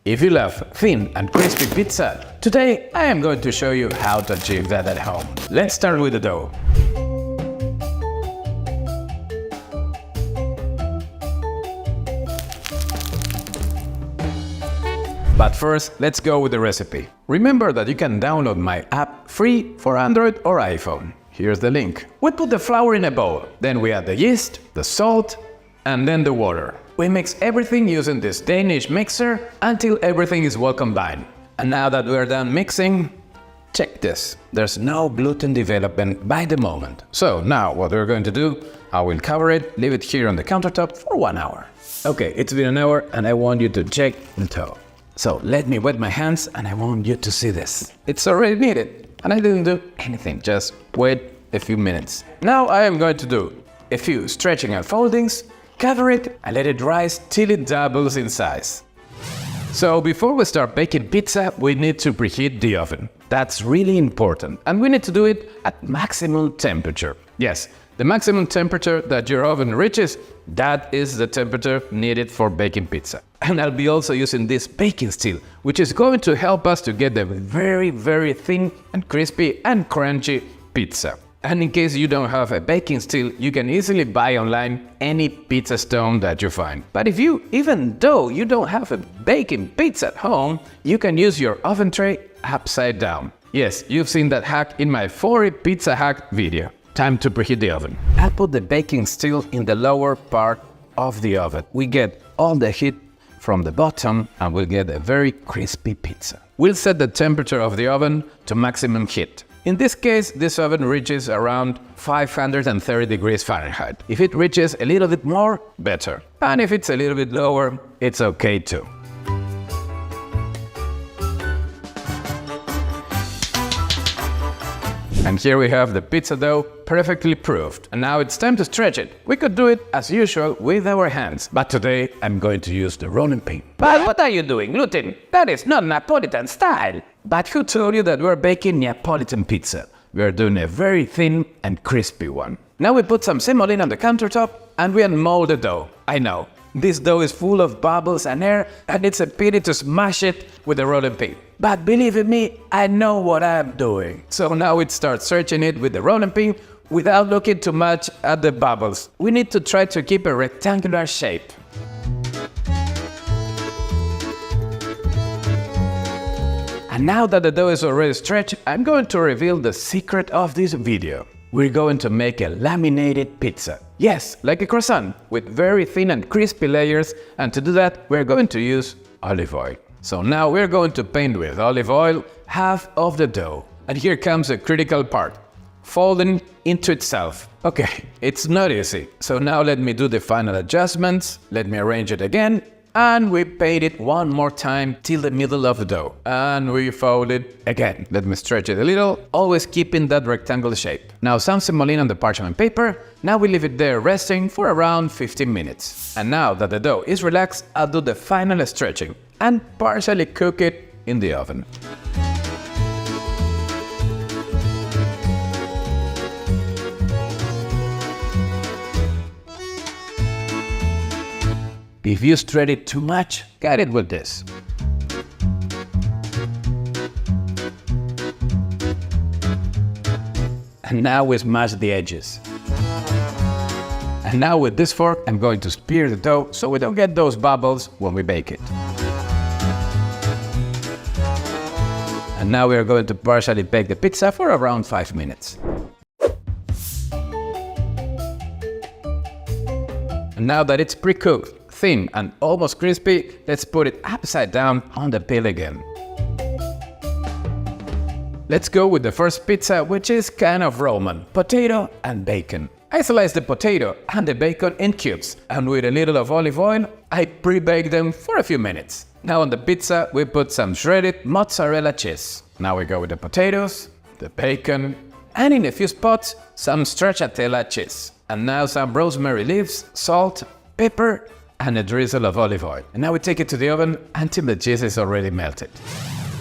If you love thin and crispy pizza, today I am going to show you how to achieve that at home. Let's start with the dough. But first, let's go with the recipe. Remember that you can download my app free for Android or iPhone. Here's the link. We put the flour in a bowl, then we add the yeast, the salt, and then the water. We mix everything using this Danish mixer until everything is well combined. And now that we're done mixing, check this. There's no gluten development by the moment. So now what we're going to do, I will cover it, leave it here on the countertop for 1 hour. Okay, it's been an hour and I want you to check the dough. So let me wet my hands and I want you to see this. It's already kneaded and I didn't do anything, just wait a few minutes. Now I am going to do a few stretching and foldings, cover it and let it rise till it doubles in size. So before we start baking pizza, we need to preheat the oven. That's really important and we need to do it at maximum temperature. Yes, the maximum temperature that your oven reaches, that is the temperature needed for baking pizza. And I'll be also using this baking steel, which is going to help us to get the very thin and crispy and crunchy pizza. And in case you don't have a baking steel, you can easily buy online any pizza stone that you find. But even though you don't have a baking pizza at home, you can use your oven tray upside down. Yes, you've seen that hack in my 40 pizza hack video. Time to preheat the oven. I put the baking steel in the lower part of the oven. We get all the heat from the bottom and we'll get a very crispy pizza. We'll set the temperature of the oven to maximum heat. In this case, this oven reaches around 530 degrees Fahrenheit. If it reaches a little bit more, better. And if it's a little bit lower, it's okay too. And here we have the pizza dough perfectly proofed. And now it's time to stretch it. We could do it as usual with our hands, but today I'm going to use the rolling pin. But what are you doing, gluten? That is not Napolitan style. But who told you that we're baking Neapolitan pizza? We're doing a very thin and crispy one. Now we put some semolina on the countertop and we unmold the dough. I know, this dough is full of bubbles and air and it's a pity to smash it with the rolling pin. But believe in me, I know what I'm doing. So now we start searching it with the rolling pin without looking too much at the bubbles. We need to try to keep a rectangular shape. And now that the dough is already stretched, I'm going to reveal the secret of this video. We're going to make a laminated pizza. Yes, like a croissant, with very thin and crispy layers, and to do that, we're going to use olive oil. So now we're going to paint with olive oil half of the dough. And here comes a critical part, folding into itself. Okay, it's not easy. So now let me do the final adjustments. Let me arrange it again. And we paint it one more time till the middle of the dough. And we fold it again. Let me stretch it a little, always keeping that rectangular shape. Now some semolina on the parchment paper. Now we leave it there resting for around 15 minutes. And now that the dough is relaxed, I'll do the final stretching and partially cook it in the oven. If you stretch it too much, guide it with this. And now we smash the edges. And now with this fork, I'm going to spear the dough so we don't get those bubbles when we bake it. And now we are going to partially bake the pizza for around 5 minutes. And now that it's pre-cooked, thin and almost crispy, let's put it upside down on the peel again. Let's go with the first pizza, which is kind of Roman, potato and bacon. I slice the potato and the bacon in cubes, and with a little of olive oil, I pre-bake them for a few minutes. Now on the pizza, we put some shredded mozzarella cheese. Now we go with the potatoes, the bacon, and in a few spots, some stracciatella cheese. And now some rosemary leaves, salt, pepper, and a drizzle of olive oil. And now we take it to the oven until the cheese is already melted.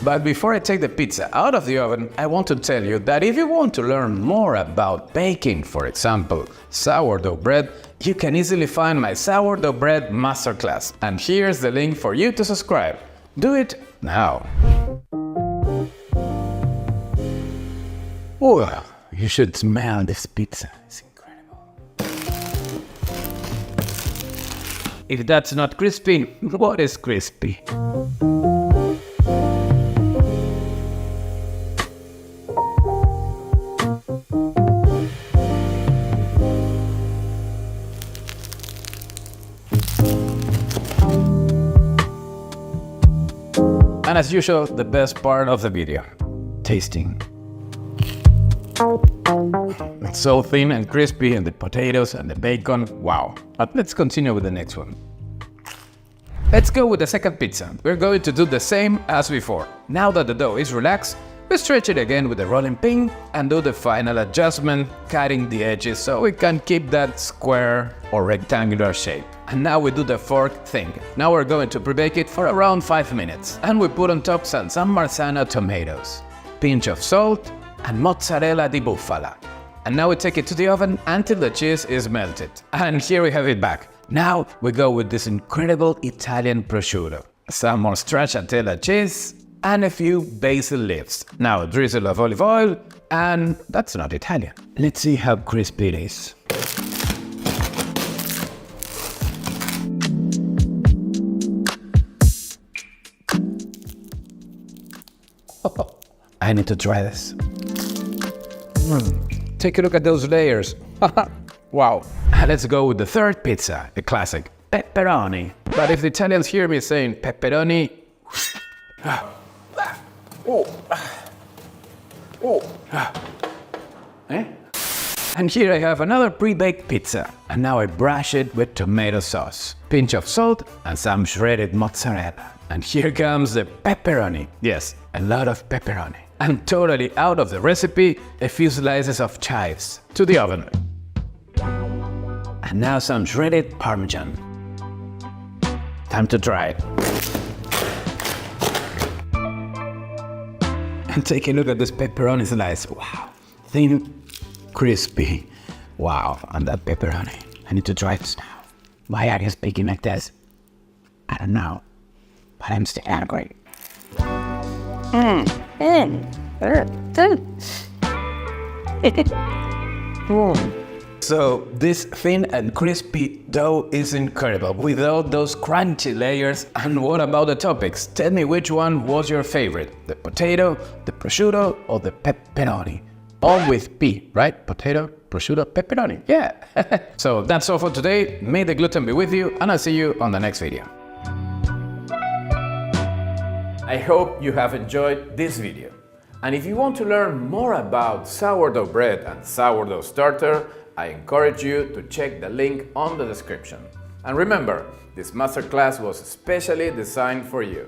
But before I take the pizza out of the oven, I want to tell you that if you want to learn more about baking, for example, sourdough bread, you can easily find my sourdough bread masterclass. And here's the link for you to subscribe. Do it now. Oh, you should smell this pizza. It's incredible. If that's not crispy, what is crispy? And as usual, the best part of the video, tasting. It's so thin and crispy, and the potatoes and the bacon, wow. But let's continue with the next one. Let's go with the second pizza. We're going to do the same as before. Now that the dough is relaxed, we stretch it again with the rolling pin and do the final adjustment, cutting the edges so we can keep that square or rectangular shape. And now we do the fork thing. Now we're going to pre-bake it for around 5 minutes. And we put on top some San Marzano tomatoes, pinch of salt, and mozzarella di bufala. And now we take it to the oven until the cheese is melted. And here we have it back. Now we go with this incredible Italian prosciutto, some more stracciatella cheese, and a few basil leaves. Now a drizzle of olive oil, and that's not Italian. Let's see how crispy it is. I need to try this. Take a look at those layers. Wow. Let's go with the third pizza, a classic, pepperoni. But if the Italians hear me saying pepperoni, And here I have another pre-baked pizza. And now I brush it with tomato sauce, pinch of salt, and some shredded mozzarella. And here comes the pepperoni. Yes, a lot of pepperoni. And totally out of the recipe, a few slices of chives to the oven. And now some shredded Parmesan. Time to try it. And take a look at this pepperoni slice. Wow, thin, crispy. Wow, and that pepperoni. I need to try this now. Why are you speaking like this? I don't know, but I'm still hungry. So this thin and crispy dough is incredible without those crunchy layers. And what about the toppings? Tell me which one was your favorite, the potato, the prosciutto, or the pepperoni? All with P, right? Potato, prosciutto, pepperoni. Yeah. So that's all for today. May the gluten be with you, and I'll see you on the next video. I hope you have enjoyed this video. And if you want to learn more about sourdough bread and sourdough starter, I encourage you to check the link on the description. And remember, this masterclass was especially designed for you.